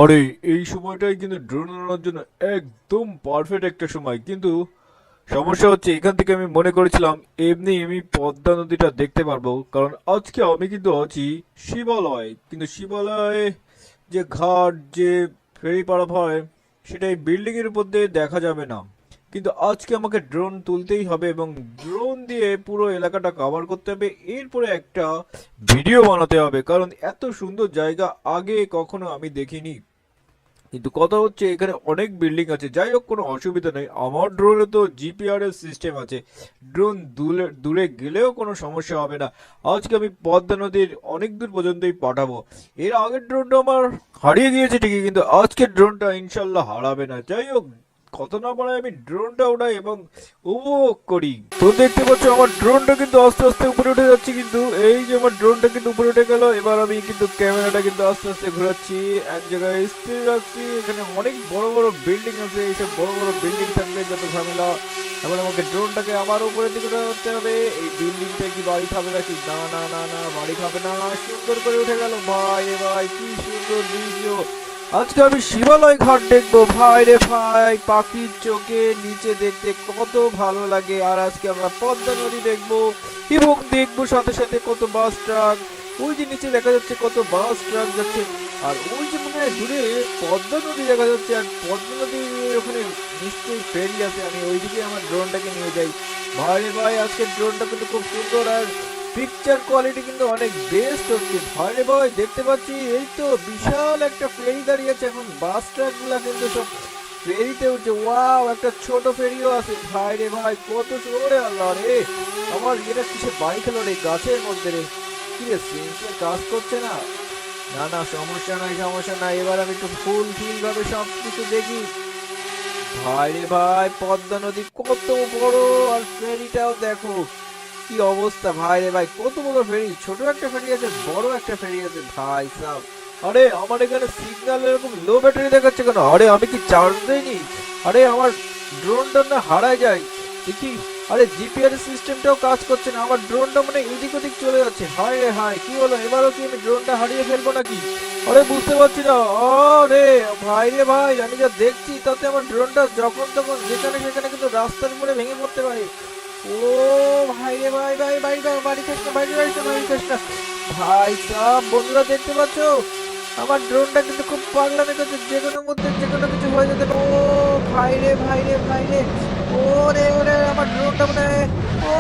আরে এই সময়টাই কিন্তু ড্রোন উড়ানোর জন্য একদম পারফেক্ট একটা সময়, কিন্তু সমস্যা হচ্ছে এখান থেকে আমি মনে করেছিলাম এমনি আমি পদ্মা নদীটা দেখতে পারবো, কারণ আজকে আমি কিন্তু আছি শিবালয়, কিন্তু শিবালয়ে যে ঘাট, যে ফেরি পারাপার হয়, সেটা এই বিল্ডিং এর উপর দিয়ে দেখা যাবে না। কিন্তু আজকে আমাকে ড্রোন তুলতেই হবে এবং ড্রোন দিয়ে পুরো এলাকাটা কভার করতে হবে, এরপরে একটা ভিডিও বানাতে হবে, কারণ এত সুন্দর জায়গা আগে কখনো আমি দেখিনি। কিন্তু কথা হচ্ছে এখানে অনেক বিল্ডিং আছে, যাই হোক কোনো অসুবিধা নেই, আমার ড্রোনে তো জিপিআরএস সিস্টেম আছে, ড্রোন দূরে দূরে গেলেও কোনো সমস্যা হবে না। আজকে আমি পদ্মা নদীর অনেক দূর পর্যন্তই পাঠাবো। এর আগের ড্রোনটা আমার হারিয়ে গিয়েছে ঠিকই, কিন্তু আজকের ড্রোনটা ইনশাল্লাহ হারাবে না। যাই হোক, কত না পারায় আমি ড্রোনটা উড়াই এবং উপভোগ করি। তো দেখতে পাচ্ছ আমার ড্রোনটা কিন্তু আস্তে আস্তে উপরে উঠে যাচ্ছে, কিন্তু এই যে আমার ড্রোনটা কিন্তু উপরে উঠে গেল। এবার আমি কিন্তু ক্যামেরাটা কিন্তু আস্তে আস্তে ঘোরাচ্ছি, এক জায়গায় স্থির রাখছি। এখানে অনেক বড় বড় বিল্ডিং আছে, এইসব বড় বড় বিল্ডিং থাকলে যত ঝামেলা। এবার আমাকে ড্রোনটাকে আবার উপরের দিকে উঠাতে হবে। এই বিল্ডিংটা কি বাড়ি খাবে নাকি? না না না না, বাড়ি খাবে না। সুন্দর করে উঠে গেল ভাই, এ ভাই কি সুন্দর দৃশ্য। আজকে আমি শিবালয় ঘাট দেখবো ভাই রে ভাই, পাখির চোখে নিচে দেখতে কত ভালো লাগে। আর আজকে আমরা পদ্মা নদী দেখবো এবং দেখবো সাথে সাথে কত বাস ট্রাক। ওই যে নিচে দেখা যাচ্ছে কত বাস ট্রাক যাচ্ছে, আর ওই যে মনে হয় দূরে পদ্মা নদী দেখা যাচ্ছে, আর পদ্মা নদীর ওখানে নিশ্চয়ই ফেরি আছে। আমি ওইদিকে আমার ড্রোনটাকে নিয়ে যাই। ভাই রে ভাই, আজকের ড্রোনটা কিন্তু খুব সুন্দর, আর পিকচার কোয়ালিটি কিন্তু অনেক বেস্ট হচ্ছে। ভাই রে ভাই, দেখতে পাচ্ছি এই তো বিশাল একটা ফেরি দাঁড়িয়ে আছে। এখন বাস ট্রাক গুলা কিন্তু সব ফেরিতে উঠছে। ওয়াও, একটা ছোট ফেরিও আছে। ভাই রে ভাই, কত জোরে! আল্লাহ রে, আমার এটা কিসে বাড়ি খেলো রে, গাছের মধ্যে রে। কি রে, সেন্সর কাজ করছে না? না না, সমস্যা নাই সমস্যা নাই, এবার আমি একটু ফুল ফিল ভাবে সব কিছু দেখি। ভাই রে ভাই, পদ্মা নদী কত বড়, আর ফেরিটাও দেখো কি অবস্থা। ভাই রে ভাই, কত বড় ফেরি! ছোট একটা ফেরি আছে, বড় একটা ফেরি আছে ভাই সাব। আরে আমার এখানে সিগন্যাল এরকম লো ব্যাটারি দেখাচ্ছে কেন? আরে আমি কি চার্জ দেইনি? আরে আমার ড্রোনটা না হারায় যায় দেখি। আরে জিপিআরএস সিস্টেমটাও কাজ করছে না, আমার ড্রোনটা মানে এদিক ওদিক চলে যাচ্ছে। হায় রে হায়, কি হলো? এবারও কি আমি ড্রোনটা হারিয়ে ফেলবো নাকি? আরে বুঝতে পারছি না। আরে ভাই রে ভাই, আমি যা দেখছি তাতে আমার ড্রোনটা যখন তখন যেখানে সেখানে কিন্তু রাস্তার উপরে ভেঙে পড়তে পারে। ও ভাই রে ভাই ভাই ভাই ভাই, বাড়ি খাস না ভাই, বাড়ি বাড়ি খাস না। ভাই সব বন্ধুরা দেখতে পাচ্ছ, আমার ড্রোনটা কিন্তু খুব পাগলামি করছে, যে কোনো মুহূর্তে যে কোনো কিছু হয়ে যেতে পারে। ও ভাই রে ভাই রে ভাই রে, ওরে ওরে, আমার ড্রোনটা মনে হয়, ও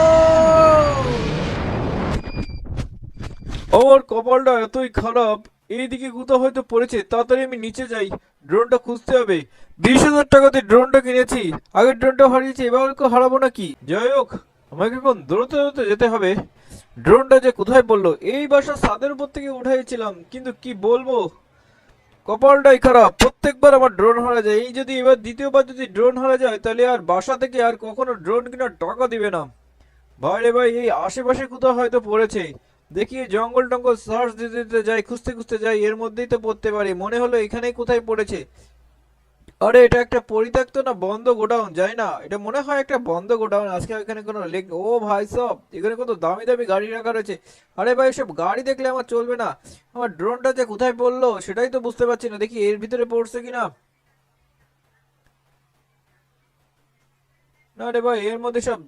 আমার কপালটা এতই খারাপ, এইদিকে কোথাও হয়তো পড়েছে। তাড়াতাড়ি আমি নিচে যাই, ড্রোনটা খুঁজতে হবে। 20,000 টাকাতে ড্রোনটা কিনেছি, আগের ড্রোনটা হারিয়েছি, এবার কেউ হারাবো নাকি? যাই হোক, আমাকে এখন দৌড়তে দৌড়তে যেতে হবে। ড্রোনটা যে কোথায় পড়লো? এই বাসার ছাদের উপর থেকে উঠাইছিলাম, কিন্তু কি বলবো, কপালটাই খারাপ, প্রত্যেকবার আমার ড্রোন হারা যায়। এই যদি এবার দ্বিতীয়বার যদি ড্রোন হারা যায়, তাহলে আর বাসা থেকে আর কখনো ড্রোন কেনার টাকা দিবে না। ভাই রে ভাই, এই আশেপাশে কোথাও হয়তো পড়েছে। দেখি এই জঙ্গল টঙ্গল সার্চ দিতে দিতে যাই, খুঁজতে খুঁজতে যাই, এর মধ্যেই তো পড়তে পারি। মনে হলো এখানেই কোথায় পড়েছে। আরে এটা একটা পরিত্যক্ত না বন্ধ গোডাউন, যাই না, এটা মনে হয় একটা বন্ধ গোডাউন। আজকে এখানে কোনো লেক, ও ভাই সব এখানে কত দামি দামি গাড়ি রাখা রয়েছে। আরে ভাই, সব গাড়ি দেখলে আমার চলবে না। আমার ড্রোনটা যে কোথায় পড়লো সেটাই তো বুঝতে পারছি না, দেখি এর ভিতরে পড়ছে কিনা। না রে ভাই, এর মধ্যে সব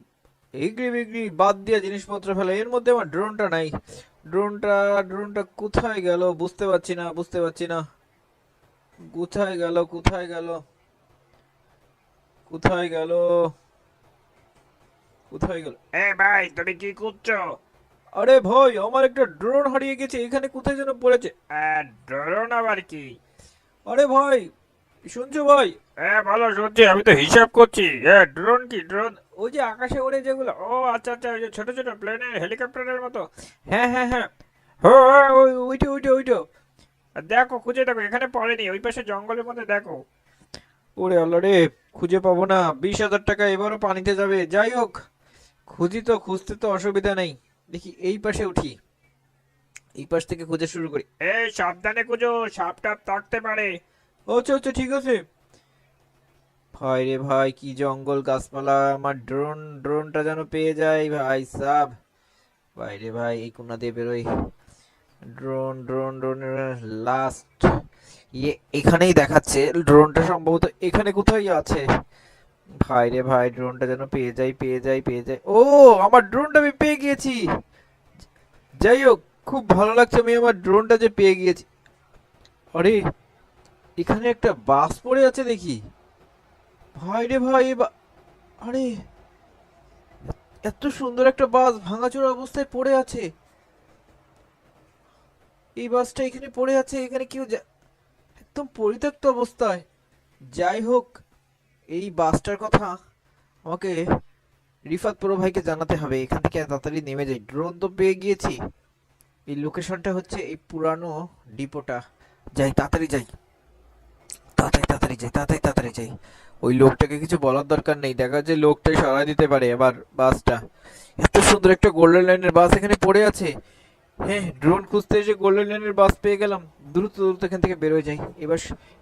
এগ্রি বিগ্রি বাদ দিয়া জিনিসপত্র ফেলে, এর মধ্যে আমার ড্রোনটা নাই। ড্রোনটা ড্রোনটা কোথায় গেল বুঝতে পারছি না, বুঝতে পারছি না। কোথায় গেল, কোথায় গেল, কোথায় গেল, কোথায় গেল? এ ভাই, তুমি কি করছো? আরে ভাই, আমার একটা ড্রোন হারিয়ে গেছে, এখানে কোথায় যেন পড়েছে। ড্রোন আবার কি? আরে ভাই, শুনছো ভাই? বলো, শুনছি, আমি তো হিসাব করছি। ড্রোন কি ড্রোন? ওই যে আকাশে ওড়ে যেগুলো। ও আচ্ছা আচ্ছা, ওই যে ছোট ছোট প্লেনের হেলিকপ্টারের মতো। হ্যাঁ হ্যাঁ হ্যাঁ, ও ওইটা ওইটা ওইটা। দেখো, খুঁজে দেখো, এখানে পড়েনি, ওই পাশে জঙ্গলের মধ্যে দেখো। ওরে আল্লাহ রে, খুঁজে পাবো না। 20,000 টাকা এবারও পানিতে যাবে। যাই হোক, খুঁজি তো, খুঁজতে তো অসুবিধা নেই। দেখি এই পাশে উঠি, এই পাশ থেকে খোঁজা শুরু করি। সাবধানে খুঁজো, সাপ টাপ থাকতে পারে। আচ্ছা আচ্ছা, ঠিক আছে। ভাই রে ভাই, কি জঙ্গল গাছপালা, আমার ড্রোনটা যেন পেয়ে যায় ভাই সাব। ভাই রে ভাই, এই কোনা দিয়ে বেরোই। ড্রোন ড্রোন ড্রোন, লাস্ট এখানেই দেখাচ্ছে ড্রোনটা সম্ভবত এখানে কোথায় আছে। ভাই রে ভাই, ড্রোনটা যেন পেয়ে যাই পেয়ে যাই পেয়ে যাই। ও, আমার ড্রোনটা আমি পেয়ে গিয়েছি। যাই হোক, খুব ভালো লাগছে আমি আমার ড্রোনটা যে পেয়ে গিয়েছি। আরে, এখানে একটা বাস পড়ে আছে দেখি। ভাই রে ভাই, আরে, এত সুন্দর একটা বাস ভাঙাচোরা অবস্থায় পড়ে আছে। এই বাসটা এখানে পড়ে আছে, এখানে একদম পরিত্যক্ত অবস্থায়। যাই হোক, এই বাসটার কথা আমাকে রিফাত পুরো ভাইকে জানাতে হবে। এখান থেকে তাড়াতাড়ি নেমে যাই, ড্রোন তো পেয়ে গিয়েছি। এই লোকেশনটা হচ্ছে এই পুরানো ডিপোটা। যাই, তাড়াতাড়ি যাই, তাড়াতাড়ি তাড়াতাড়ি যাই, তাড়াতাড়ি তাড়াতাড়ি যাই। ওই লোকটাকে কিছু বলার দরকার নেই, দেখা যায় লোকটাই সরাই দিতে পারে এবার বাসটা। এত সুন্দর একটা গোল্ডেন লাইনের বাস এখানে পড়ে আছে। হ্যাঁ, ড্রোন খুঁজতে এসে গোল্ডেন লাইনের বাস পেয়ে গেলাম। দ্রুত দ্রুত এখান থেকে বেরোয় যাই।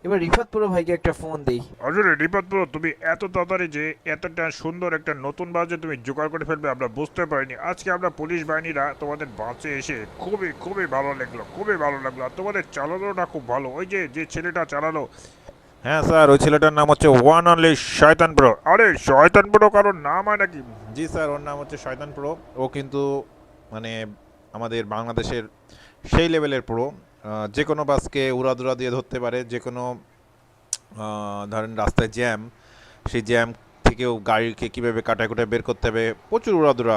এবার রিফাত পুরো ভাইকে একটা ফোন দেই। আসলে রিপাত ব্রো, তুমি এত তাড়াতাড়ি যে এতটা সুন্দর একটা নতুন বাস যে তুমি জোগাড় করে ফেলবে আমরা বুঝতে পারিনি। আজকে আমরা পুলিশ বাহিনীরা তোমাদের বাসে এসে খুবই খুবই ভালো লাগলো, খুবই ভালো লাগলো। আর তোমাদের চালানোটা খুব ভালো, ওই যে যে ছেলেটা চালালো। হ্যাঁ স্যার, ওই ছেলেটার নাম হচ্ছে ওয়ান অনলি শয়তান ব্রো। আরে শয়তান ব্রো কারোর নাম হয় নাকি? জি স্যার, ওর নাম হচ্ছে শয়তান প্রো। ও কিন্তু মানে আমাদের বাংলাদেশের সেই লেভেলের প্রো। যে কোনো বাসকে উড়াদুরা দিয়ে ধরতে পারে, যে কোনো ধরেন রাস্তায় জ্যাম, সেই জ্যাম থেকেও গাড়িকে কীভাবে কাটায় কুটায় বের করতে হবে, প্রচুর উড়াদুরা।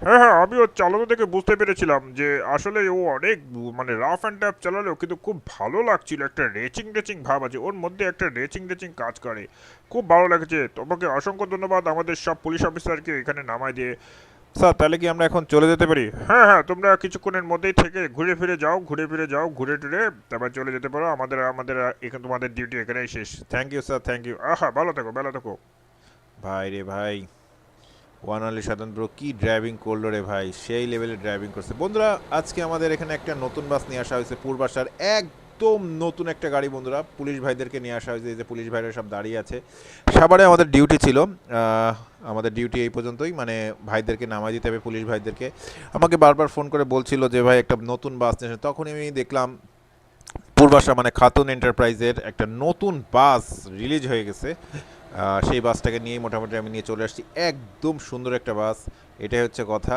হ্যাঁ হ্যাঁ, আমি ওর চালানো থেকে বুঝতে পেরেছিলাম যে আসলে ও অনেক মানে রাফ অ্যান্ড টাফ চালালেও কিন্তু খুব ভালো লাগছিল। একটা রেচিং রেচিং ভাব আছে ওর মধ্যে, একটা রেচিং রেচিং কাজ করে। খুব ভালো লাগছে। তোমাকে অসংখ্য ধন্যবাদ আমাদের সব পুলিশ অফিসারকে এখানে নামায় দিয়ে। স্যার, তাহলে কি আমরা এখন চলে যেতে পারি? হ্যাঁ হ্যাঁ, তোমরা কিছুক্ষণের মধ্যেই থেকে ঘুরে ফিরে যাও, ঘুরে ফিরে যাও, ঘুরে টুরে তারপর চলে যেতে পারো। আমাদের আমাদের এখানে তোমাদের ডিউটি এখানেই শেষ। Thank you sir, thank you. আহা, ভালো থাকো ভালো থাকো। ভাই রে ভাই, ওয়ান অনলি শয়তান ব্রো কি ড্রাইভিং করলো রে ভাই, সেই লেভেলে ড্রাইভিং করছে। বন্ধুরা, আজকে আমাদের এখানে একটা নতুন বাস নিয়ে আসা হয়েছে, পূর্বাশার একদম নতুন একটা গাড়ি। বন্ধুরা, পুলিশ ভাইদেরকে নিয়ে আসা হয়েছে। এই যে পুলিশ ভাইরা সব দাঁড়িয়ে আছে। সাভারে আমাদের ডিউটি ছিল। আমাদের ডিউটি এই পর্যন্তই, মানে ভাইদেরকে নামাই দিতে হবে, পুলিশ ভাইদেরকে। আমাকে বারবার ফোন করে বলছিল যে ভাই একটা নতুন বাস নিয়ে আসেন। তখনই আমি দেখলাম পূর্বাশা মানে খাতুন এন্টারপ্রাইজের একটা নতুন বাস রিলিজ হয়ে গেছে। সেই বাসটাকে নিয়েই মোটামুটি আমি নিয়ে চলে আসছি। একদম সুন্দর একটা বাস, এটাই হচ্ছে কথা।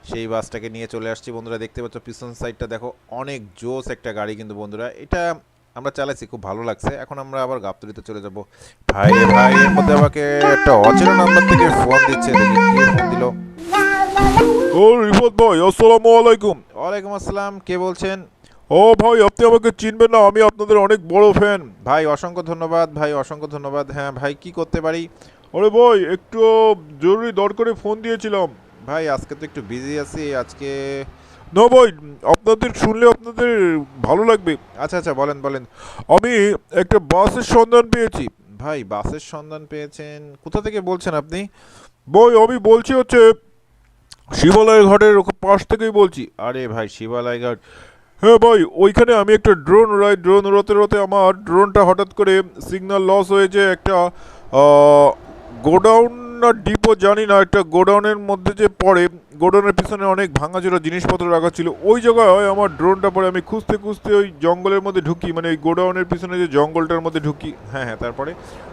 সেই বাসটাকে নিয়ে চলে আসছি। বন্ধুরা, দেখতে পাচ্ছ পিছন সাইডটা দেখো, অনেক জোস একটা গাড়ি কিন্তু। বন্ধুরা, এটা আমরা চালাইছি, খুব ভালো লাগছে। এখন আমরা আবার গাবতলীতে চলে যাব। ভাই রে ভাই, এর মধ্যে আমাকে একটা অচেনা নাম্বার থেকে ফোন দিচ্ছে, দেখি কে ফোন দিল। ও রিফাত ভাই, আসসালামু আলাইকুম। ওয়ালাইকুম আসসালাম, কে বলছেন? ও ভাই, আপনি আমাকে চিনবেন না, আমি আপনাদের অনেক বড় ফ্যান। ভাই অসংখ্য ধন্যবাদ, ভাই অসংখ্য ধন্যবাদ। হ্যাঁ ভাই, কি করতে পারি? আরে ভাই, একটু জরুরি দরকারে ফোন দিয়েছিলাম। ভাই আজকে তো একটু বিজি আছি আজকে। না ভাই, আপনাদের শুনলে আপনাদের ভালো লাগবে। আচ্ছা আচ্ছা, বলেন বলেন। আমি একটা বাসের সন্ধান পেয়েছি। ভাই বাসের সন্ধান পেয়েছেন? কোথা থেকে বলছেন আপনি? ভাই আমি বলছি হচ্ছে শিবালয় ঘাটের পাশ থেকেই বলছি। আরে ভাই, শিবালয় ঘাট। হ্যাঁ ভাই, ওইখানে আমি একটা ড্রোন উড়াতে উড়াতে আমার ড্রোনটা হঠাৎ করে সিগন্যাল লস হয়েছে। একটা গোডাউন না ডিপো জানি না, একটা গোডাউনের মধ্যে যে পড়ে, গোডাউনের পিছনে অনেক ভাঙাচোরা জিনিসপত্র রাখা ছিল। ওই জায়গায় আমার ড্রোনটা পড়ে। আমি খুঁজতে খুঁজতে ওই জঙ্গলের মধ্যে ঢুকি, মানে ওই গোডাউনের পিছনে যে জঙ্গলটার মধ্যে ঢুকি। হ্যাঁ হ্যাঁ, তারপরে?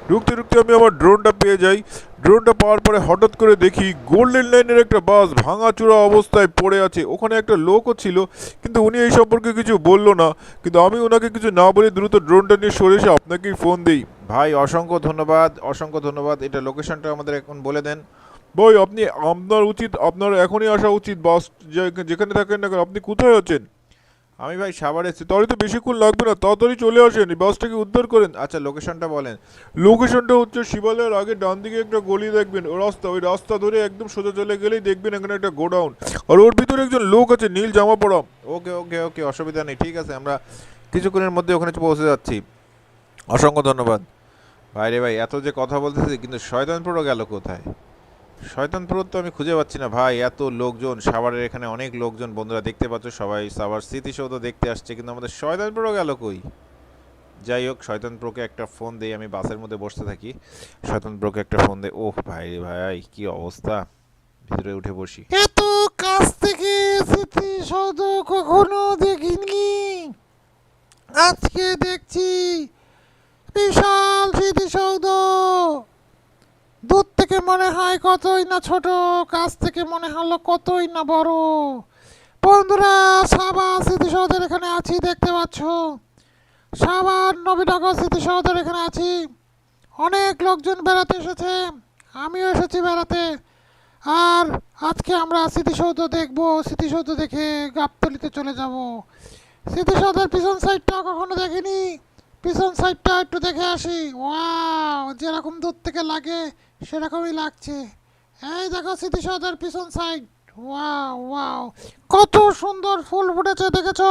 ঢুকতে ঢুকতে আমি আমার ড্রোনটা পেয়ে যাই। ড্রোনটা পাওয়ার পরে হঠাৎ করে দেখি গোল্ডেন লাইনের একটা বাস ভাঙাচোরা অবস্থায় পড়ে আছে। ওখানে একটা লোকও ছিল, কিন্তু উনি এই সম্পর্কে কিছু বললো না। কিন্তু আমি ওনাকে কিছু না বলে দ্রুত ড্রোনটা নিয়ে সরে এসে আপনাকেই ফোন দিই। ভাই অসংখ্য ধন্যবাদ, অসংখ্য ধন্যবাদ। এটা লোকেশনটা আমাদের এখন বলে দেন। ভাই আপনার এখনই আসা উচিত। বাস যেখানে থাকেন না কেন, আপনি কোথায় আছেন? আমি ভাই সাভারে আছি। তাহলে তো বেশিক্ষণ লাগবে না, তাড়াতাড়ি চলে আসেন, এই বাসটাকে উদ্ধার করেন। আচ্ছা, লোকেশনটা বলেন। লোকেশনটা হচ্ছে শিবালয়ের আগে ডান দিকে একটা গলি দেখবেন, ওই রাস্তা ধরে একদম সোজা চলে গেলেই দেখবেন এখানে একটা গোডাউন, আর ওর ভিতরে একজন লোক আছে নীল জামা পরা। ওকে ওকে ওকে, অসুবিধা নেই, ঠিক আছে। আমরা কিছুক্ষণের মধ্যে ওখানে পৌঁছে যাচ্ছি। অসংখ্য ধন্যবাদ। ভাই রে ভাই, এত যে কথা বলতেছি, কিন্তু শয়তানপুরও গেল কোথায়? শয়তানপুর তো আমি খুঁজে পাচ্ছি না ভাই। এত লোকজন, সাভারের এখানে অনেক লোকজন। বন্ধুরা দেখতে পাচ্ছ, সবাই সাভার স্মৃতিসৌধ দেখতে আসছে, কিন্তু আমাদের শয়তানপুরও গেল কই? যাই হোক, শয়তানপুরকে একটা ফোন দেই। আমি বাসের মধ্যে বসতে থাকি, শয়তানপুরকে একটা ফোন দেই। ওহ ভাই রে ভাই, কি অবস্থা! ভিতরে উঠে বসি। এত কাছ থেকে স্মৃতিসৌধ কখনো দেখিনি। আজকে দেখছি বিশাল স্মৃতিসৌধ। দূর থেকে মনে হয় কতই না ছোট, কাছ থেকে মনে হলো কতই না বড়। বন্ধুরা, সাভার স্মৃতিসৌধের এখানে আছি, দেখতে পাচ্ছ। সাভার নবীনগর স্মৃতিসৌধের এখানে আছি। অনেক লোকজন বেড়াতে এসেছে, আমিও এসেছি বেড়াতে। আর আজকে আমরা স্মৃতিসৌধ দেখব, স্মৃতিসৌধ দেখে গাবতলীতে চলে যাব। স্মৃতিসৌধের পিছন সাইডটা কখনো দেখিনি, পিছন সাইডটা একটু দেখে আসি। ওয়াও, যেরকম দূর থেকে লাগে সেরকমই লাগছে। এই দেখো স্মৃতিসৌধের পিছন সাইড। ওয়াও ওয়াও, কত সুন্দর ফুল ফুটেছে দেখেছো?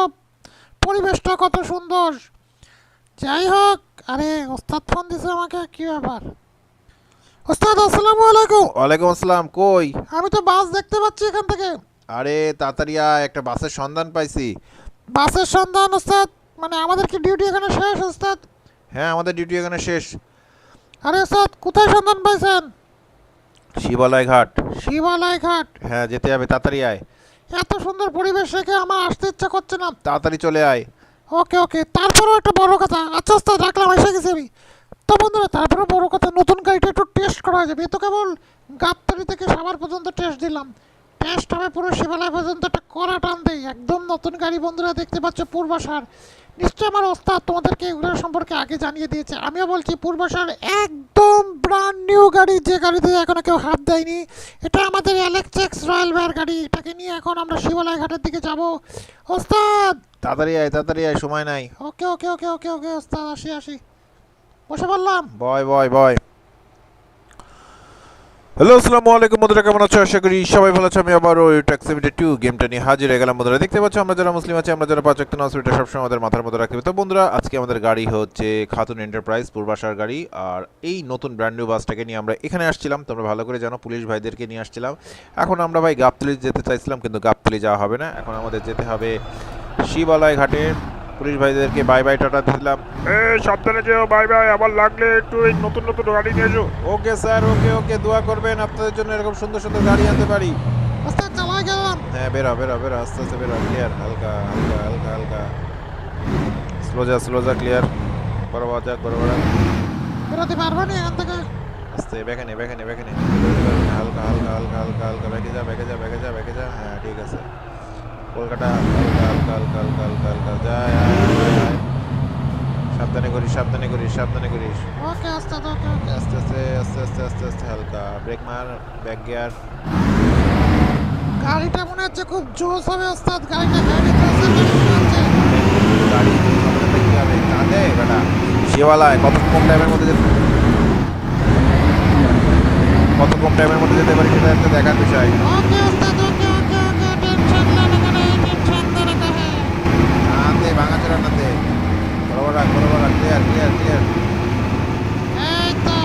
পরিবেশটা কত সুন্দর। যাই হোক, আরে ওস্তাদ ফোন দিছে আমাকে, কি ব্যাপার? ওস্তাদ আসসালামু আলাইকুম। ওয়ালাইকুম আসসালাম। কই? আমি তো বাস দেখতে পাচ্ছি এখান থেকে। আরে তাড়াতাড়ি আয়, একটা বাসের সন্ধান পাইছি। বাসের সন্ধান ওস্তাদ? মানে আমাদের কি ডিউটি এখানে শেষ ওস্তাদ? হ্যাঁ, আমাদের ডিউটি এখানে শেষ। আরে ওস্তাদ, কোথায় সন্ধান পাইছেন? শিবালয় ঘাট। শিবালয় ঘাট? হ্যাঁ, যেতে হবে, তাড়াতাড়ি আয়। এত সুন্দর পরিবেশ রেখে আমার আসতে ইচ্ছা করছে না। তাড়াতাড়ি চলে আয়। ওকে ওকে, তারপরেও একটা বড় কথা। আচ্ছা ওস্তাদ, রাখলাম, এসে গেছি আমি। তো বন্ধুরা, তারপরে বড় কথা, নতুন গাড়িটা একটু টেস্ট করা যাবে। এ তো কেবল গাবতলী থেকে সাভার পর্যন্ত টেস্ট দিলাম, টেস্ট হবে পুরো শিবালয় পর্যন্ত। একটা কড়া টান দেই, একদম নতুন গাড়ি। বন্ধুরা দেখতে পাচ্ছ পূর্বাশার। নিশ্চয়ই আমার ওস্তাদ তোমাদেরকে এগুলো সম্পর্কে আগে জানিয়ে দিয়েছে। আমিও বলছি পূর্বাশার একদম ব্র্যান্ড নিউ গাড়ি, যে গাড়িতে এখনো কেউ হাত দেয়নি। এটা আমাদের অ্যালেক্সেক্স রয়্যাল বেয়ার গাড়ি। এটাকে নিয়ে এখন আমরা শিবালয় ঘাটের দিকে যাব। ওস্তাদ তাড়াতাড়ি আয়, তাড়াতাড়ি আয়, সময় নাই। ওকে ওকে ওকে ওকে ওকে ওস্তাদ, আসি আসি, বসে বললাম। বয় বয় বয়। হ্যালো, আসসালামু আলাইকুম বন্ধুরা, কেমন আছো? আশা করি সবাই ভালো আছো। আমি আবারও ট্যাক্সি সিমিটার 2 গেমটা নিয়ে হাজির হয়ে গেলাম। বন্ধুরা দেখতে পাচ্ছ, আমরা যারা মুসলিম আছি, আমরা যারা পাঁচ ওয়াক্ত নামাজ পড়ি, এটা সবসময় আমাদের মাথার মধ্যে রাখতে হবে। তো বন্ধুরা, আজকে আমাদের গাড়ি হচ্ছে খাতুন এন্টারপ্রাইজ পূর্বাশার গাড়ি। আর এই নতুন ব্র্যান্ড নিউ বাসটাকে নিয়ে আমরা এখানে আসছিলাম। তোমরা ভালো করে জানো, পুলিশ ভাইদেরকে নিয়ে আসছিলাম। এখন আমরা ভাই গাবতলী যেতে চাইছিলাম, কিন্তু গাবতলী যাওয়া হবে না। এখন আমাদের যেতে হবে শিবালয় ঘাটে। পুলিশ ভাইদেরকে বাই বাই টাটা দিলাম। সাবধানে যেও, বাই বাই। আবার লাগলে একটু এই নতুন নতুন গাড়ি নিয়ে এসো। ওকে স্যার, ওকে ওকে, দোয়া করবেন আপনাদের জন্য এরকম সুন্দর সুন্দর গাড়ি আনতে পারি। ওস্তাদ চালাই গেলাম। হ্যাঁ, বেরো বেরো বেরো, আস্তে আস্তে বেরো। ক্লিয়ার, হালকা হালকা হালকা হালকা, স্লো যা ক্লিয়ার। বরাবর যা, বরাবর। বেরোতে পারবো না এখান থেকে। আস্তে, বেখানে হালকা হালকা হালকা হালকা হালকা, বেঁকে যা বেঁকে যা বেঁকে যা বেঁকে যা। হ্যাঁ, ঠিক আছে। কলকাতা, হালকা হালকা হালকা হালকা হালকা হালকা যায়। সাবধানে করিস, সাবধানে করিস, সাবধানে করিস। ওকে ওস্তাদ, ওকে ওকে। আস্তে আস্তে আস্তে আস্তে আস্তে আস্তে, হালকা ব্রেক মার, ব্যাক গিয়ার। গাড়িটা মনে হচ্ছে খুব জোশ হবে ওস্তাদ। গাড়িটা হেভি জোশের গাড়ি মনে হচ্ছে। গাড়ি আমাদের কি হবে? কাঁদে বেটা। শিবালয় কত কম টাইমের মধ্যে যেতে পারি সেটা একটা দেখার বিষয়। ওকে ওস্তাদ, ওকে ওকে ওকে, টেনশন लेने का नहीं, टेंशन देने का है। নাতে ভাঙাচোরা নাতে, বরাবর রাখ, ক্লিয়ার ক্লিয়ার ক্লিয়ার। এই তো,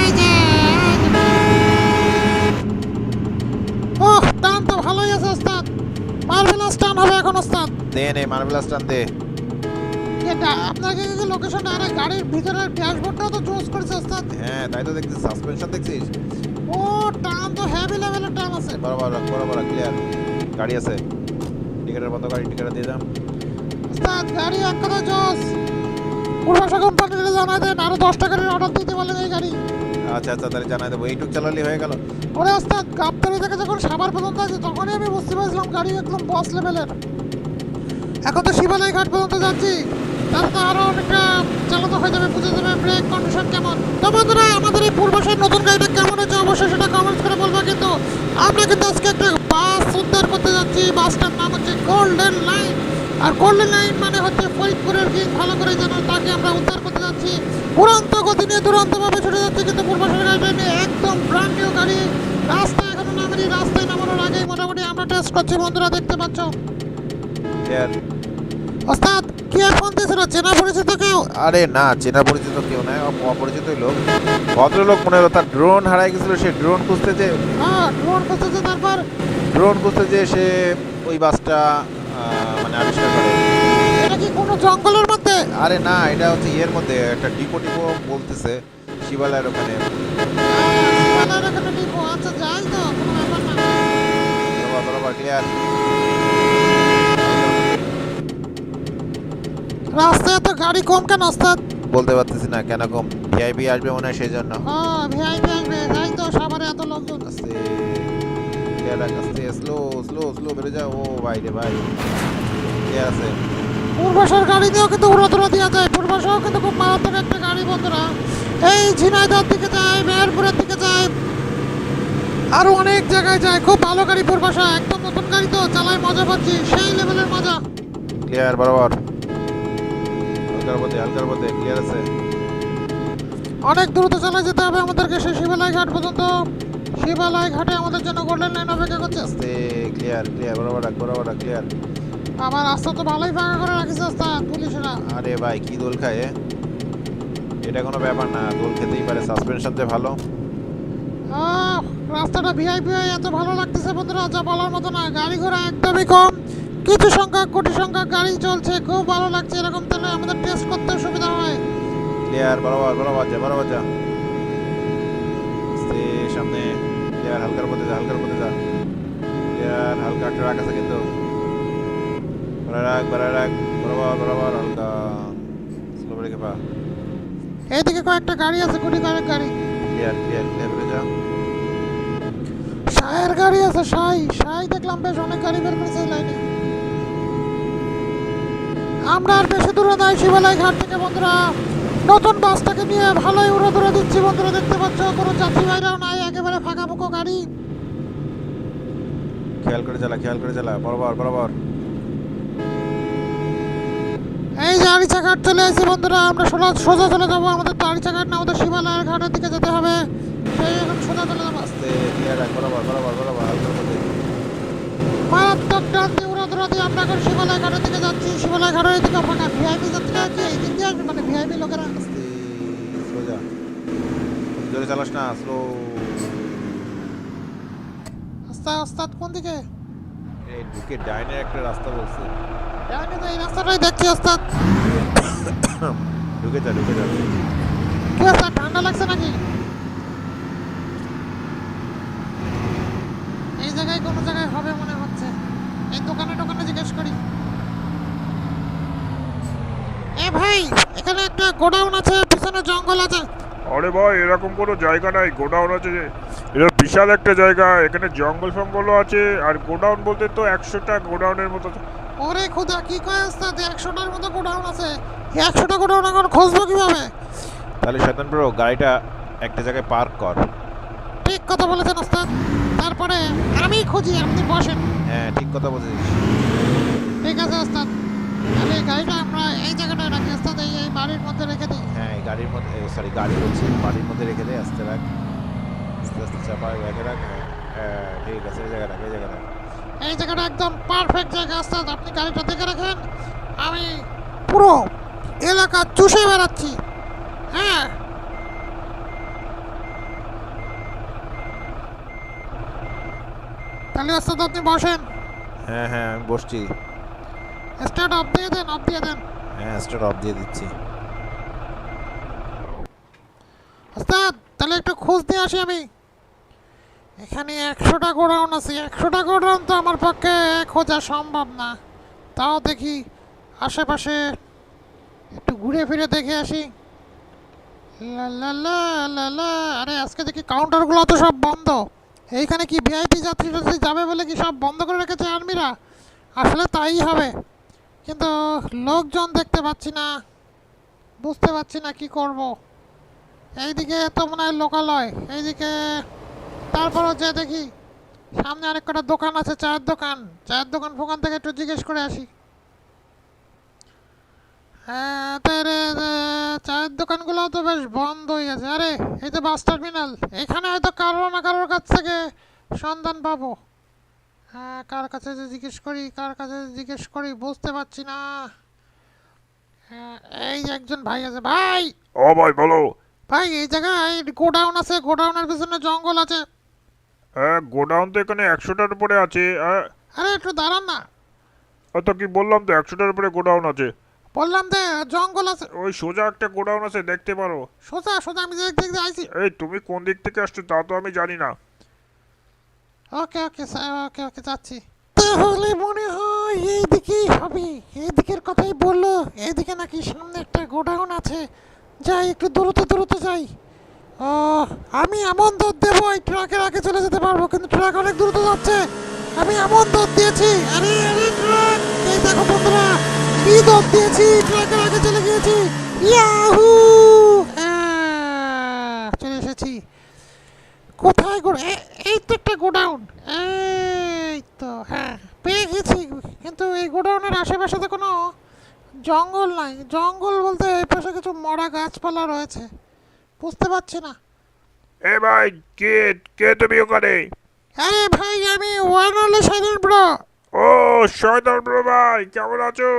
এই যে, ওহ, টান তো ভালোই আছে ওস্তাদ। মার্ভেলাস টান হবে এখন ওস্তাদ। দে নে, মার্বেলাস টান দে। এটা আপনাকে কি লোকেশন? আরে গাড়ির ভিতরের ড্যাশবোর্ডটাও তো জোশ করেছে ওস্তাদ। হ্যাঁ, তাই তো দেখছিস, সাসপেনশন দেখছিস। ও, টান তো হেভি লেভেলের টান আছে। বরাবর রাখ, ক্লিয়ার। গাড়ি আছে, টিকেটের বন্ধ, গাড়ি টিকেট দিয়ে দাম। ওস্তাদ গাড়ি এক কথা জোশ। পূর্বাশা কোম্পানিতে জানাই দেন, আরো 10টা গাড়ির অর্ডার দিতে বলেন এই গাড়ি। আচ্ছা আচ্ছা, তাহলে জানাই দেবো। এইটুক চালালেই হয়ে গেল। ওরে ওস্তাদ, গাবতলী থেকে যখন সাভার পর্যন্ত আছে তখনই আমি বুঝতে পারছিলাম গাড়ি একদম বস লেভেলের। এখন তো শিবালয় ঘাট পর্যন্ত যাচ্ছি, তাহলে তো আরো অনেকটা চালাতে হয়ে যাবে, বুঝে যাবে ব্রেক কন্ডিশন কেমন। তো বন্ধুরা, আমাদের এই পূর্বাশার নতুন গাড়িটা কেমন হচ্ছে অবশ্যই সেটা কমেন্টস করে বলবো। কিন্তু আমরা কিন্তু আজকে একটা বাস উদ্ধার করতে যাচ্ছি। বাসটার নাম হচ্ছে গোল্ডেন লাইন। আর গোল্ডেন লাইন মানে হচ্ছে ফরিদপুরের কিং, ভালো করে জানো। তাকে আমরা উদ্ধার করতে যাচ্ছি। উড়ন্ত গতি নিয়ে দুরন্তভাবে ছুটে যাচ্ছে, কিন্তু পূর্বাশার গাড়িটা নিয়ে একদম ব্র্যান্ড নিউ গাড়ি। রাস্তায় এখনো নামেনি, রাস্তায় নামানোর আগেই মোটামুটি আমরা টেস্ট করছি। বন্ধুরা দেখতে পাচ্ছ। ক্লিয়ার। ওস্তাদ কে ফোন দিয়েছিল? চেনা পরিচিত কেউ? আরে না, চেনা পরিচিত কেউ নাই, অপরিচিত লোক। ভদ্রলোক মনে হলো, তার ড্রোন হারাই গেছিল। সে ড্রোন খুঁজতে যে হ্যাঁ, ড্রোন করতেছে। তারপর সে ওই বাসটা মানে আবিষ্কার করে। এটা কি কোনো জঙ্গলের মধ্যে? আরে না, এটা হচ্ছে ইয়ের মধ্যে একটা ডিপো বলতেছে, শিবালয়ের ওখানে। শিবালয়ের এখানে ডিপো? আচ্ছা, যাই তো, কোনো ব্যাপার না। বরাবর ক্লিয়ার। রাস্তায় এত গাড়ি কম কেন ওস্তাদ? বলতে পারতেছি না কেন কম, ভিআইপি আসবে মনে হয় সেই জন্য। ও ভিআইপি আসবে, তাই তো সাভারে এত লোকজন। আস্তে ক্লিয়ার রাখ, আস্তে স্লো স্লো স্লো বেড়ে যাও। ও ভাই রে ভাই, ক্লিয়ার আছে। পূর্বাশার গাড়ি দিয়েও কিন্তু উড়াধুরা দেওয়া যায়। পূর্বাশাও কিন্তু খুব মারাত্মক একটা গাড়ি বন্ধুরা। এই ঝিনাইদহের দিকে যায়, মেহেরপুরের দিকে যায়, আরো অনেক জায়গায় যায়। খুব ভালো গাড়ি পূর্বাশা, একদম নতুন গাড়ি তো, চালায় মজা পাচ্ছি, সেই লেভেলের মজা। ক্লিয়ার বরাবর, হালকার মধ্যে ক্লিয়ার আছে। অনেক দ্রুত চালায় যেতে হবে আমাদেরকে সেই শিবালয় ঘাট পর্যন্ত। শিবালয় ঘাটে আমাদের জন্য গোল্ডেন লাইন অপেক্ষা করছে। আস্তে ক্লিয়ার ক্লিয়ার, বরাবর রাখ ক্লিয়ার। আমার রাস্তা তো ভালোই ফাঁকা করে রাখিস ওস্তাদ পুলিশরা। আরে ভাই কি দোল খায় এ? এটা কোনো ব্যাপার না, দোল খেতেই পারে, সাসপেনশন যে ভালো। রাস্তাটা ভিআইপি এত ভালো লাগতেছে বন্ধুরা, যা বলার মতো না। গাড়ি ঘোড়া একদমই কম, কিছু সংখ্যক কোটি সংখ্যক গাড়ি চলছে, খুব ভালো লাগছে। এরকম তাহলে আমাদের টেস্ট করতে সুবিধা হয়। ক্লিয়ার বরাবর যা। আস্তে সামনে ক্লিয়ার, হালকার মধ্যে যা ক্লিয়ার। হালকা একটা রাখ আছে কিন্তু, বাড়ায় রাখ বরাবর হালকা স্লো ব্রেকে পা। এইদিকে কয়েকটা গাড়ি আছে, কোটি কয়েক গাড়ি। ক্লিয়ার করে যা। শাহের গাড়ি আছে, শাই দেখলাম বেশ অনেক গাড়ি বের করেছে এই লাইনে। আমরা আর বেশি দূরে নাই শিবালয় ঘাট থেকে বন্ধুরা। নতুন বাসটাকে নিয়ে ভালোই উড়াধুরা দিচ্ছি বন্ধুরা, দেখতে পাচ্ছ কোনো যাত্রী ভাইরাও নাই, একেবারে ফাঁকা ফুঁকো গাড়ি। খেয়াল করে চালা বরাবর। এই যে আরিচা ঘাট চলে আসছি বন্ধুরা, আমরা সোজা চলে যাবো। আমাদের তো আরিচা ঘাট না, আমাদের শিবালয়ের ঘাটের দিকে যেতে হবে। সেই এখন সোজা চলে যাবো। আস্তে ক্লিয়ার রাখ, বরাবর হালকার মধ্যে। মারাত্মক টান দিয়ে উড়াধুরা দিয়ে আমরা এখন শিবালয় ঘাটের দিকে যাচ্ছি। শিবালয় ঘাটের দিকে ফাঁকা, ভিআইপি যাত্রীরা কি এই দিক দিয়ে আসবে, মানে ভিআইপি লোকেরা। আস্তে স্লো যা, জোরে চালাস না, স্লো। ওস্তাদ কোন দিকে? এই ঢুকে ডাইনের একটা রাস্তা বলছে, আমি তো এই রাস্তাটাই দেখছি ওস্তাদ। ঢুকে যা। কি ওস্তাদ, ঠান্ডা লাগছে নাকি? এই জায়গায় কোনো জায়গায় হবে মনে হচ্ছে। এই দোকানে জিজ্ঞেস করি। এ ভাই, এখানে একটা গোডাউন আছে, পিছনে জঙ্গল আছে। আরে ভাই এরকম কোনো জায়গা নাই, গোডাউন আছে যে, এটা বিশাল একটা জায়গা, এখানে জঙ্গলও আছে। আর গোডাউন বলতে তো 100টা গোডাউনের মতো। ওরে খোদা, কি কয় ওস্তাদ, 100টার মতো গোডাউন আছে? 100টা গোডাউন এখন খুঁজবো কিভাবে? তাহলে শয়তান ব্রো গাড়িটা একটা জায়গায় পার্ক কর। ঠিক কথা বলেছেন ওস্তাদ, তারপরে আমি খুঁজি, আপনি বসেন। হ্যাঁ ঠিক কথা বলছিস। ঠিক আছে ওস্তাদ, তাহলে গাড়িটা আমরা এই জায়গাটায় রাখি ওস্তাদ, এই বাড়ির মধ্যে রেখে দিই। হ্যাঁ এই গাড়ির মধ্যে, গাড়ি বলছি, বাড়ির মধ্যে রেখে দে। আস্তে রাখ, আস্তে চাপায় রেখে রাখ। হ্যাঁ ঠিক আছে, এই জায়গা রাখ। এই জায়গাটা একদম পারফেক্ট জায়গা ওস্তাদ, আপনি গাড়িটা দেখে রাখেন, আমি পুরো এলাকা চুষে বেড়াচ্ছি। হ্যাঁ তাহলে ওস্তাদ আপনি বসেন। হ্যাঁ আমি বসছি। স্টার্ট অফ দিয়ে দেন। হ্যাঁ স্টার্ট অফ দিয়ে দিচ্ছি। ওস্তাদ তাহলে একটু খোঁজ দিয়ে আসি আমি। এখানে 100টা গোডাউন আছে, 100টা গোডাউন তো আমার পক্ষে খোঁজা সম্ভব না। তাও দেখি আশেপাশে একটু ঘুরে ফিরে দেখে আসি। লা। আরে আজকে দেখি কাউন্টারগুলো তো সব বন্ধ। এইখানে কি ভিআইপি যাত্রীরা যাবে বলে কি সব বন্ধ করে রেখেছে আর্মিরা? আসলে তাই হবে, কিন্তু লোকজন দেখতে পাচ্ছি না, বুঝতে পারছি না কি করব। এইদিকে তো মনে হয় লোকালয়, এইদিকে তারপরও যে দেখি সামনে অনেক কটা দোকান আছে, চায়ের দোকান ফোকান থেকে একটু জিজ্ঞেস করে আসি। হ্যাঁ চায়ের দোকানগুলো তো বেশ বন্ধ হয়ে গেছে। আরে এই তো বাস টার্মিনাল, এখানে হয়তো কারো না কারোর কাছ থেকে সন্ধান পাবো। হ্যাঁ কার কাছে যে জিজ্ঞেস করি বুঝতে পারছি না। হ্যাঁ এই যে একজন ভাই আছে। ভাই ও ভাই বলো। ভাই এই জায়গায় গোডাউন আছে, গোডাউনের পিছনে জঙ্গল আছে। হ্যাঁ গোডাউন তো এখানে 100টার উপরে আছে। আরে একটু দাঁড়ান না। তো কি বললাম তো, 100টার উপরে গোডাউন আছে। বললাম যে জঙ্গল আছে। ওই সোজা একটা গোডাউন আছে, দেখতে পারো। সোজা আমি দেখতে আইছি। এই তুমি কোন দিক থেকে আসছো তা তো আমি জানি না। ওকে স্যার, ওকে যাচ্ছি। তাহলে মনে হয় এইদিকেই হবে, এইদিকের কথাই বললো। এইদিকে নাকি সামনে একটা গোডাউন আছে, যাই একটু দ্রুত দ্রুত যাই। ও, আমি এমন দৌড় দেবো এই ট্রাকের আগে চলে যেতে পারবো, কিন্তু ট্রাক অনেক দ্রুত যাচ্ছে। আমি এমন দৌড় দিয়েছি, আরে আরে ট্রাক, এই দেখো বন্ধুরা কি দৌড় দিয়েছি, ট্রাকের আগে চলে গিয়েছি। ইয়াহু, চলে এসেছি। কোথায় এই তো একটা গোডাউন, এই তো, হ্যাঁ পেয়ে গেছি। কিন্তু এই গোডাউনের আশেপাশে তো কোনো জঙ্গল নাই। জঙ্গল বলতে এই পাশে কিছু মরা গাছপালা রয়েছে, বুঝতে পারছি না। এ ভাই, কে কে তুমি ওখানে? আরে ভাই, আমি ওয়ানলে সাধারণ ব্রো। ও শয়তান ব্রো ভাই, কেমন আছো?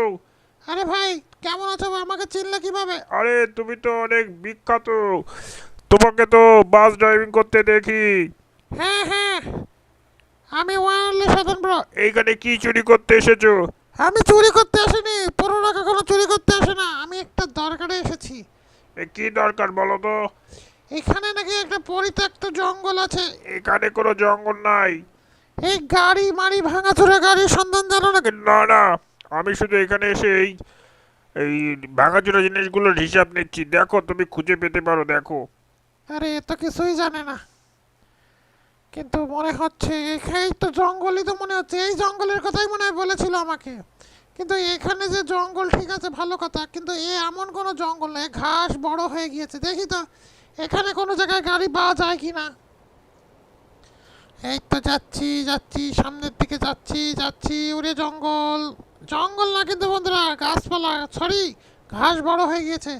আরে ভাই কেমন আছো? আমাকে চিনলে কিভাবে? আরে তুমি তো অনেক বিখ্যাত, তোমাকে তো বাস ড্রাইভিং করতে দেখি। হ্যাঁ হ্যাঁ, আমি ওয়ানলে সাধারণ ব্রো। এইখানে কি চুরি করতে এসেছো? আমি চুরি করতে আসিনি, পুরোটা কখনো চুরি করতে আসে না। আমি একটা দরকারে এসেছি। এ কি দরকার বলো তো? এখানে নাকি একটা পরিত্যক্ত জঙ্গল আছে। এখানে কোনো জঙ্গল নাই। এই গাড়ি মারি ভাঙাচোরা গাড়ির সন্ধান জানো নাকি? না না, আমি শুধু এখানে এসে এই এই ভাঙাচোরা জিনিসগুলোর হিসাব নিচ্ছি। দেখো তুমি খুঁজে পেতে পারো, দেখো। আরে এ তো কিছুই জানে না, কিন্তু মনে হচ্ছে এখানেই তো জঙ্গলই তো মনে হচ্ছে। এই জঙ্গলের কথাই মনে হয় বলেছিল আমাকে। কিন্তু এখানে যে জঙ্গল, ঠিক আছে ভালো কথা, কিন্তু এমন কোনো জঙ্গল নয়। ঘাস বড় হয়ে গিয়েছে, দেখি তো এখানে কোনো জায়গায় গাড়ি পাওয়া যায় কি না। এই তো যাচ্ছি যাচ্ছি, সামনের দিকে যাচ্ছি যাচ্ছি। ওরে জঙ্গল, জঙ্গল না কিন্তু বন্ধুরা, গাছপালা, সরি ঘাস বড় হয়ে গিয়েছে।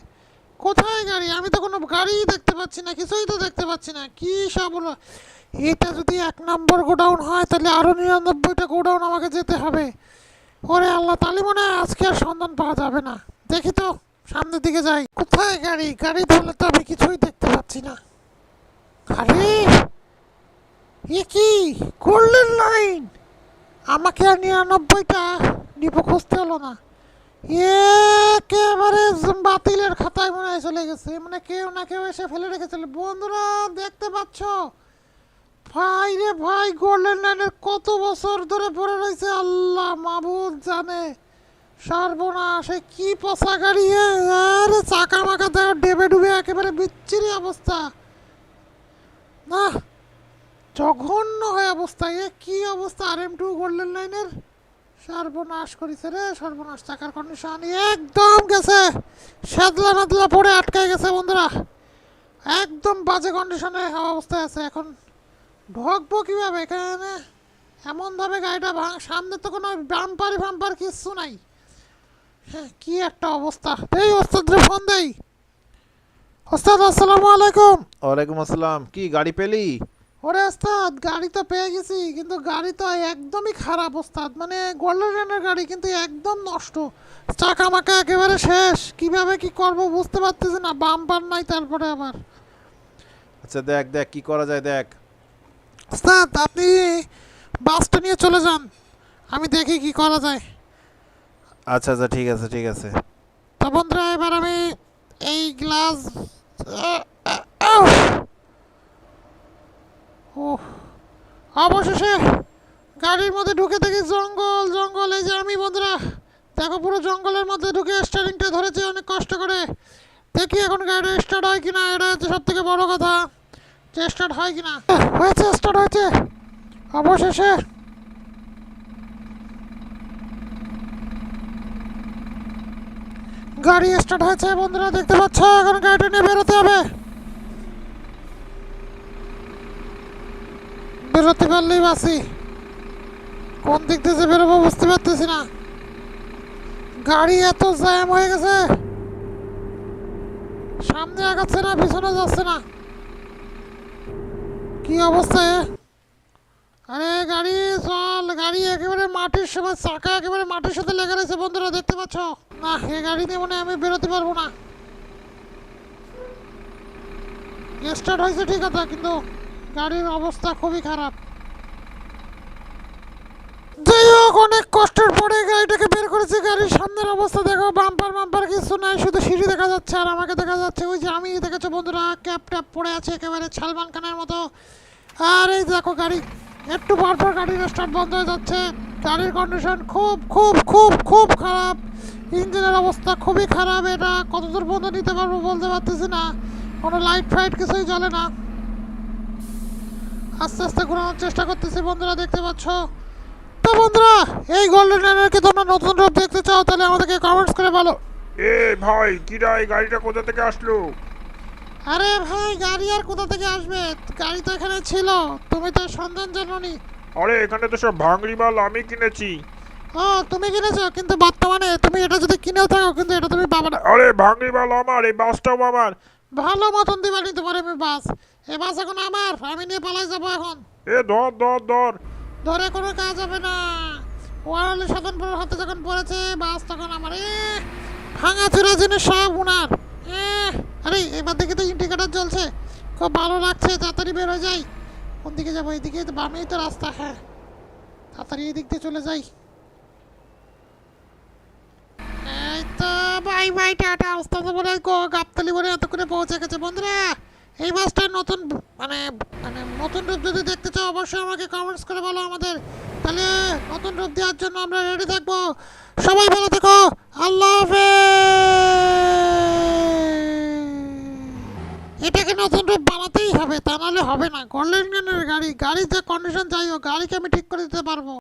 কোথায় গাড়ি? আমি তো কোনো গাড়িই দেখতে পাচ্ছি না, কিছুই তো দেখতে পাচ্ছি না। কি সব হলো? এটা যদি 1 নম্বর গোডাউন হয় তাহলে আরো 99টা গোডাউন আমাকে যেতে হবে। ওরে আল্লাহ, তাহলে মনে হয় আজকে আর সন্ধান পাওয়া যাবে না। দেখি তো সামনের দিকে যাই। কোথায় গাড়ি? গাড়ি ধরলে তো আমি কিছুই দেখতে পাচ্ছি না। আরে এ কি গোল্ডেন লাইন! আমাকে আর 99টা নিপো খুঁজতে হলো না। একেবারে বাতিলের খাতায় মনে হয় চলে গেছে, মানে কেউ না কেউ এসে ফেলে রেখেছিল। বন্ধুরা দেখতে পাচ্ছ ভাই রে ভাই, গোল্ডেন লাইনের কত বছর ধরে পড়ে রয়েছে আল্লাহ মাবুদ জানে। সর্বনাশ, কি পচা গাড়ি! আরে চাকা মাকা দেখো ডেবে ডুবে একেবারে বিচ্ছিরি অবস্থা। না, জঘন্য হয়ে অবস্থা। কি অবস্থা RM2 গোল্ডেন লাইনের! সর্বনাশ করেছে রে, সর্বনাশ। চাকার কন্ডিশন একদম গেছে, সাদলা মাদলা পড়ে আটকায় গেছে বন্ধুরা। একদম বাজে কন্ডিশনে অবস্থায় আছে। এখন ঢুকবো কিভাবে এখানে? এমনভাবে গাড়িটা সামনে তো কোনো বাম্পার কিচ্ছু নাই। হ্যাঁ, কি একটা অবস্থা। এই ওস্তাদরে ফোন দেই। ওস্তাদ আসসালামু আলাইকুম। ওয়ালাইকুম আসসালাম। কি গাড়ি পেলি? ওরে ওস্তাদ, গাড়ি তো পেয়ে গেছি, কিন্তু গাড়ি তো একদমই খারাপ ওস্তাদ। মানে গোল্ডেন লাইনের গাড়ি, কিন্তু একদম নষ্ট। চাকা মাকা একেবারে শেষ। কিভাবে কি করব বুঝতে পারতেছি না। বাম্পার নাই, তারপরে আবার। আচ্ছা দেখ দেখ কি করা যায় দেখ। ওস্তাদ আপনি বাসটা নিয়ে চলে যান, আমি দেখি কি করা যায়। আচ্ছা আচ্ছা, ঠিক আছে ঠিক আছে। তো বন্ধুরা এবার আমি এই গ্লাস, অবশেষে গাড়ির মধ্যে ঢুকে দেখি জঙ্গল জঙ্গল। এই যে আমি বন্ধুরা দেখো, পুরো জঙ্গলের মধ্যে ঢুকে স্টারিংটা ধরেছি অনেক কষ্ট করে। দেখি এখন গাড়িটা স্টার্ট হয় কিনা, এটা হচ্ছে সব থেকে বড় কথা, যে স্টার্ট হয় কিনা। হয়েছে, স্টার্ট হয়েছে অবশেষে। গাড়ি স্টার্ট হয়েছে বন্ধুরা, দেখতে পাচ্ছ। এখন গাড়িটা নিয়ে বেরোতে হবে। বেরোতে পারলেই বাসি, কোন দিক থেকে বেরোবো বুঝতে পারতেছি না। গাড়ি এত জ্যাম হয়ে গেছে, সামনে আগাচ্ছে না, পিছনে যাচ্ছে না। কি অবস্থা! আরে গাড়ি চল, গাড়ি একেবারে মাটির সময়, চাকা একেবারে মাটির সাথে লেগে রয়েছে বন্ধুরা, দেখতে পাচ্ছ। না, এই গাড়ি নিয়ে মনে হয় আমি বেরোতে পারবো না। স্টার্ট হয়েছে ঠিক আছে, কিন্তু গাড়ির অবস্থা খুবই খারাপ। যাই হোক, অনেক কষ্টের পরে গাড়িটাকে বের করেছি। গাড়ির সামনের অবস্থা দেখো, বাম্পার কিছু নাই, শুধু সিঁড়ি দেখা যাচ্ছে আর আমাকে দেখা যাচ্ছে। ওই যে আমি দেখেছো বন্ধুরা, ক্যাপ ট্যাপ পড়ে আছে একেবারে সালমান খানের মতো। আর এই দেখো গাড়ি একটু পরপর গাড়ির স্টার্ট বন্ধ হয়ে যাচ্ছে। গাড়ির কন্ডিশন খুব খুব খুব খুব খারাপ, ইঞ্জিনের অবস্থা খুবই খারাপ। এটা কতদূর পর্যন্ত নিতে পারবো বলতে পারতেছি না, কোনো লাইট ফাইট কিছুই জ্বলে না। আস্তে আস্তে ঘোরানোর চেষ্টা করতেছি বন্ধুরা, দেখতে পাচ্ছ। তো বন্ধুরা, এই গোল্ডেন ল্যান্ডারকে তোমরা নতুন রূপ দেখতে চাও তাহলে আমাদেরকে কমেন্টস করে বলো। এ ভাই কিরা, এই গাড়িটা কোথা থেকে আসলো? আরে ভাই, গাড়ি আর কোথা থেকে আসবে, গাড়ি তো এখানে ছিল, তুমি তো সন্ধান জানোনি। আরে এখানে তো সব ভাঙড়ি মাল আমি কিনেছি। ও, তুমি কিনেছো, কিন্তু বর্তমানে তুমি এটা যদি কিনেও থাকো কিন্তু এটা তুমি পাবে না। আরে ভাঙড়ি মাল আমার, এই বাসটাও আমার। ভালো মতন দিবানি তোমার আমি বাস, এই বাস এখন আমার, আমি নিয়ে পালাই যাবো এখন। এ ধর ধর ধর। ধরে কোনো কাজ হবে না, ওয়ারলি সাধনপুরের হাতে যখন পড়েছে বাস তখন আমার। ভাঙা চুরা জিনিস সব উনার। আরে এবার দেখে তো ইন্ডিকেটার জ্বলছে, খুব ভালো লাগছে, তাড়াতাড়ি বের হয়ে যাই। কোন দিকে যাবো, এদিকে তো বামেই তো রাস্তা। হ্যাঁ, তাড়াতাড়ি এই দিক দিয়ে চলে যাই। এই তো বাই বাই টাটা, আস্তে বলে গাবতলি বলে এত করে পৌঁছে গেছে। বন্ধুরা, এই বাসটার নতুন মানে মানে নতুন রূপ যদি দেখতে চাও অবশ্যই আমাকে কমেন্টস করে বলো আমাদের, তাহলে নতুন রূপ দেওয়ার জন্য আমরা রেডি থাকবো। সবাই ভালো থেকো, আল্লাহ হাফেজ। এটাকে নতুন রূপ বানাতেই হবে, তা নাহলে হবে না। গোল্ডেন গাড়ি, গাড়ির যে কন্ডিশন চাই, ও গাড়িকে আমি ঠিক করে দিতে পারবো।